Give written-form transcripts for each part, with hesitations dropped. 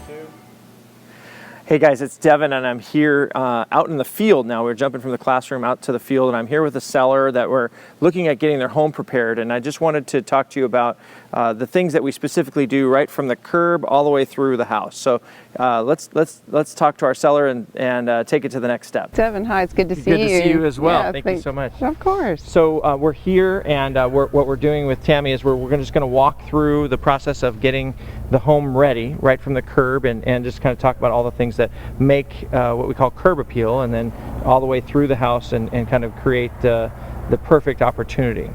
2. Hey guys, it's Devin, and I'm here out in the field now. We're jumping from the classroom out to the field, and I'm here with a seller that we're looking at getting their home prepared. And I just wanted to talk to you about the things that we specifically do right from the curb all the way through the house. So let's talk to our seller and take it to the next step. Devin, hi, it's good to see you. Good to see you as well. Yeah, Thank you so much. Of course. So we're here, and what we're doing with Tammy is we're just going to walk through the process of getting the home ready right from the curb, and just kind of talk about all the things that make what we call curb appeal, and then all the way through the house and kind of create the perfect opportunity.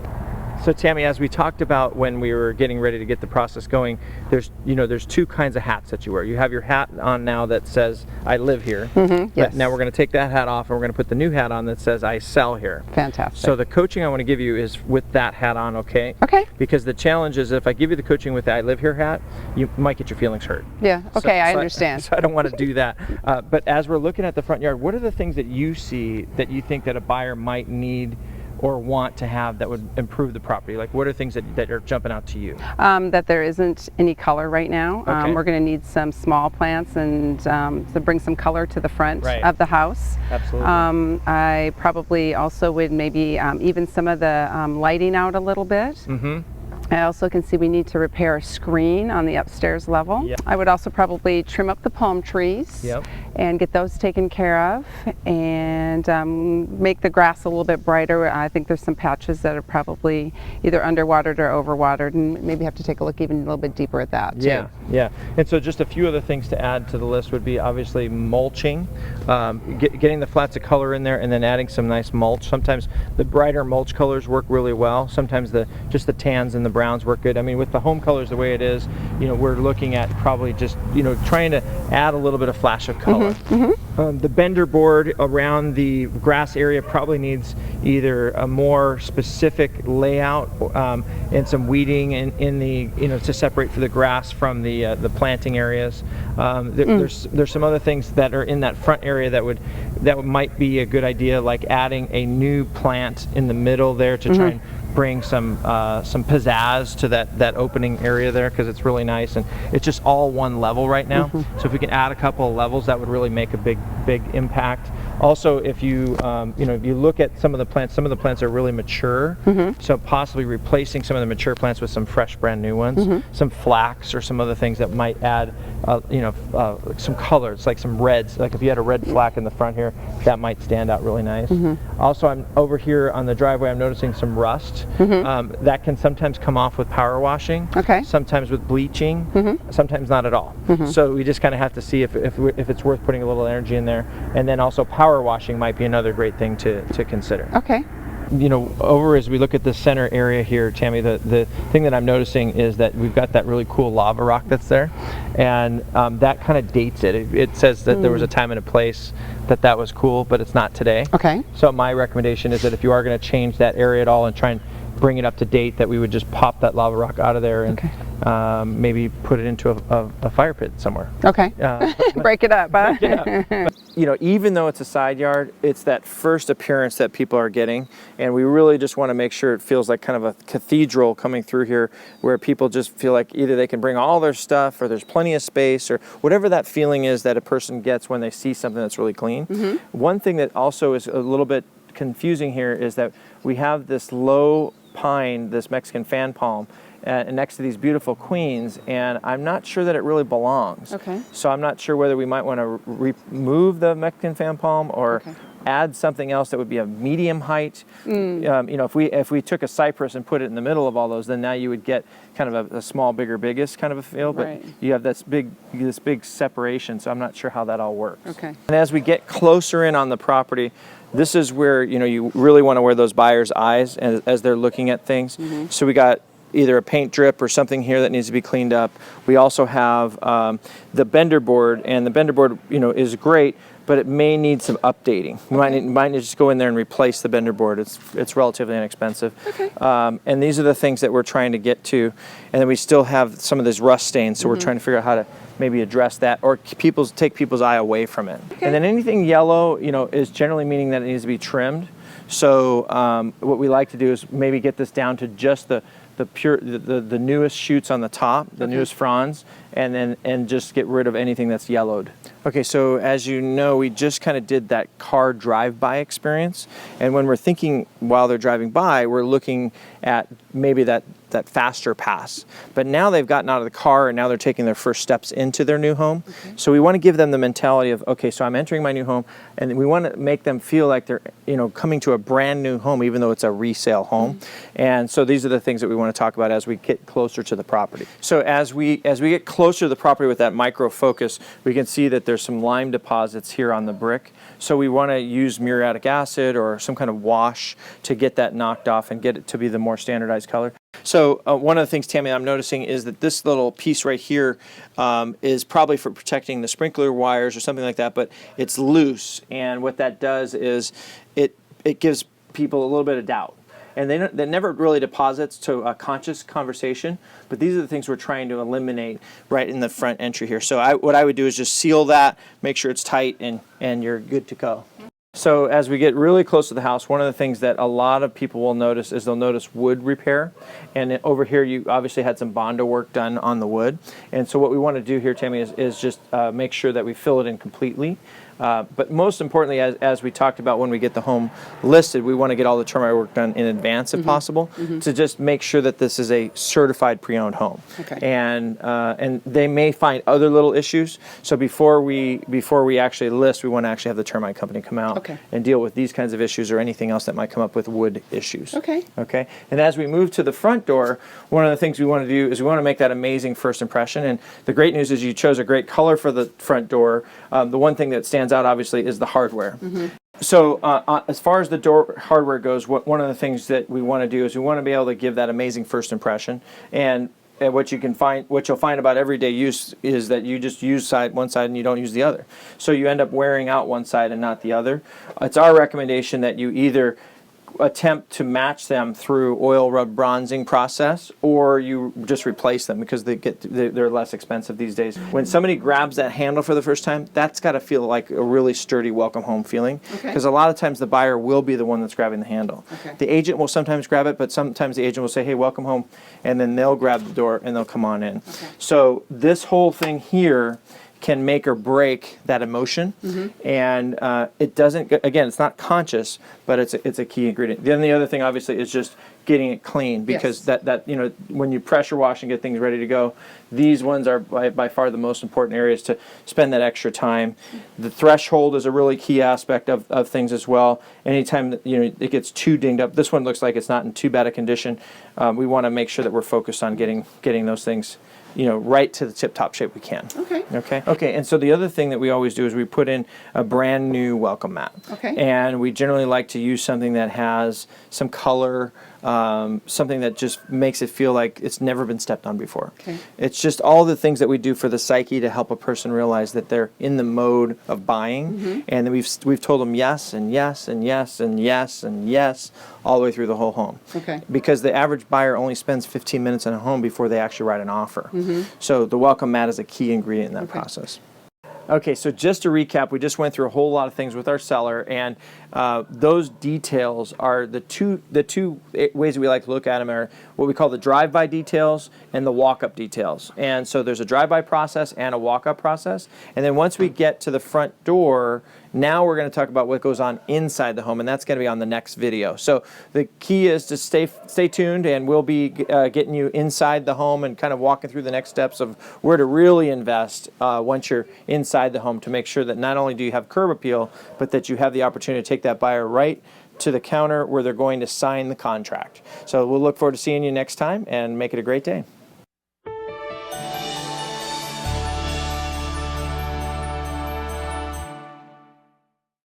So Tammy, as we talked about when we were getting ready to get the process going, there's two kinds of hats that you wear. You have your hat on now that says I live here. Yes. But now we're going to take that hat off and we're going to put the new hat on that says I sell here. Fantastic. So the coaching I want to give you is with that hat on, okay? Okay. Because the challenge is if I give you the coaching with the I live here hat, you might get your feelings hurt. Yeah, okay, I understand. So I don't want to do that. But as we're looking at the front yard, what are the things that you see that you think that a buyer might need or want to have that would improve the property? Like, what are things that are jumping out to you? That there isn't any color right now. Okay. We're going to need some small plants and to bring some color to the front of the house. Absolutely. I probably also would maybe even some of the lighting out a little bit. Mm-hmm. I also can see we need to repair a screen on the upstairs level. Yep. I would also probably trim up the palm trees and get those taken care of, and make the grass a little bit brighter. I think there's some patches that are probably either underwatered or overwatered, and maybe have to take a look even a little bit deeper at that too. Yeah. And so just a few other things to add to the list would be obviously mulching, getting the flats of color in there, and then adding some nice mulch. Sometimes the brighter mulch colors work really well. Sometimes just the tans and the browns work good. I mean, with the home colors the way it is, we're looking at probably just trying to add a little bit of flash of color. The bender board around the grass area probably needs either a more specific layout and some weeding in the to separate for the grass from the planting areas. There's some other things that are in that front area that might be a good idea, like adding a new plant in the middle there to try and bring some pizzazz to that opening area there, because it's really nice and it's just all one level right now. So if we can add a couple of levels, that would really make a big impact. Also, if you if you look at some of the plants are really mature, so possibly replacing some of the mature plants with some fresh brand new ones, some flax or some other things that might add some colors, like some reds. Like if you had a red flax in the front here, that might stand out really nice. Also, I'm over here on the driveway, I'm noticing some rust. That can sometimes come off with power washing, sometimes with bleaching, sometimes not at all. So we just kind of have to see if it's worth putting a little energy in there. And then also power washing might be another great thing to consider. Okay. Over as we look at the center area here, Tammy, the thing that I'm noticing is that we've got that really cool lava rock that's there, and that kind of dates it. It says that there was a time and a place that was cool, but it's not today. Okay. So my recommendation is that if you are going to change that area at all and try and bring it up to date, that we would just pop that lava rock out of there and maybe put it into a fire pit somewhere. Okay. Break it up, huh? But, even though it's a side yard, it's that first appearance that people are getting, and we really just want to make sure it feels like kind of a cathedral coming through here, where people just feel like either they can bring all their stuff, or there's plenty of space, or whatever that feeling is that a person gets when they see something that's really clean. One thing that also is a little bit confusing here is that we have this low pine, this Mexican fan palm, next to these beautiful queens, and I'm not sure that it really belongs. Okay. So I'm not sure whether we might want to remove the Mexican fan palm or add something else that would be a medium height. If we took a cypress and put it in the middle of all those, then now you would get kind of a small, bigger, biggest kind of a feel. But you have this big separation, so I'm not sure how that all works. Okay. And as we get closer in on the property, this is where you really want to wear those buyers' eyes as they're looking at things. So we got either a paint drip or something here that needs to be cleaned up. We also have the bender board, and the bender board is great, but it may need some updating. We might need to just go in there and replace the bender board. It's relatively inexpensive. Okay. And these are the things that we're trying to get to, and then we still have some of this rust stains, so we're trying to figure out how to maybe address that or take people's eye away from it. Okay. And then anything yellow, is generally meaning that it needs to be trimmed. So what we like to do is maybe get this down to just the newest shoots on the top, the newest fronds, and just get rid of anything that's yellowed. Okay, so as you know, we just kind of did that car drive-by experience, and when we're thinking while they're driving by, we're looking at maybe that faster pass. But now they've gotten out of the car and now they're taking their first steps into their new home. Okay. So we want to give them the mentality of, okay, so I'm entering my new home, and we want to make them feel like they're, coming to a brand new home, even though it's a resale home. And so these are the things that we want to talk about as we get closer to the property. So as we get closer to the property with that micro focus, we can see that there's some lime deposits here on the brick. So we want to use muriatic acid or some kind of wash to get that knocked off and get it to be the more standardized color. So one of the things, Tammy, I'm noticing is that this little piece right here is probably for protecting the sprinkler wires or something like that, but it's loose, and what that does is it gives people a little bit of doubt. And that never really deposits to a conscious conversation, but these are the things we're trying to eliminate right in the front entry here. So what I would do is just seal that, make sure it's tight, and you're good to go. So as we get really close to the house, one of the things that a lot of people will notice is they'll notice wood repair. And over here you obviously had some Bondo work done on the wood. And so what we want to do here, Tammy, is just make sure that we fill it in completely. But most importantly, as we talked about when we get the home listed, we want to get all the termite work done in advance if possible, to just make sure that this is a certified pre-owned home. Okay. And they may find other little issues. So before we actually list, we want to actually have the termite company come out and deal with these kinds of issues or anything else that might come up with wood issues. Okay. Okay. And as we move to the front door, one of the things we want to do is we want to make that amazing first impression. And the great news is you chose a great color for the front door. The one thing that stands out obviously is the hardware. So as far as the door hardware goes, one of the things that we want to do is we want to be able to give that amazing first impression. And what you'll find about everyday use is that you just use one side and you don't use the other. So you end up wearing out one side and not the other. It's our recommendation that you either attempt to match them through oil rub bronzing process, or you just replace them because they're less expensive these days. When somebody grabs that handle for the first time, that's got to feel like a really sturdy welcome home feeling, because a lot of times the buyer will be the one that's grabbing the handle. The agent will sometimes grab it, but sometimes the agent will say, hey, welcome home, and then they'll grab the door and they'll come on in. So this whole thing here can make or break that emotion, and it doesn't. Again, it's not conscious, but it's a key ingredient. Then the other thing, obviously, is just getting it clean, because that when you pressure wash and get things ready to go, these ones are by far the most important areas to spend that extra time. The threshold is a really key aspect of things as well. Anytime that it gets too dinged up, this one looks like it's not in too bad a condition. We want to make sure that we're focused on getting those things right to the tip-top shape we can. Okay. And so the other thing that we always do is we put in a brand new welcome mat. And we generally like to use something that has some color, something that just makes it feel like it's never been stepped on before. It's just all the things that we do for the psyche to help a person realize that they're in the mode of buying, and then we've told them yes and yes and yes and yes and yes all the way through the whole home. Because the average buyer only spends 15 minutes in a home before they actually write an offer. So the welcome mat is a key ingredient in that process. Okay, so just to recap, we just went through a whole lot of things with our seller, and those details are the two ways we like to look at them are what we call the drive-by details and the walk-up details. And so there's a drive-by process and a walk-up process. And then once we get to the front door, now we're going to talk about what goes on inside the home, and that's going to be on the next video. So the key is to stay tuned, and we'll be getting you inside the home and kind of walking through the next steps of where to really invest once you're inside the home, to make sure that not only do you have curb appeal, but that you have the opportunity to take that buyer right to the counter where they're going to sign the contract. So we'll look forward to seeing you next time, and make it a great day.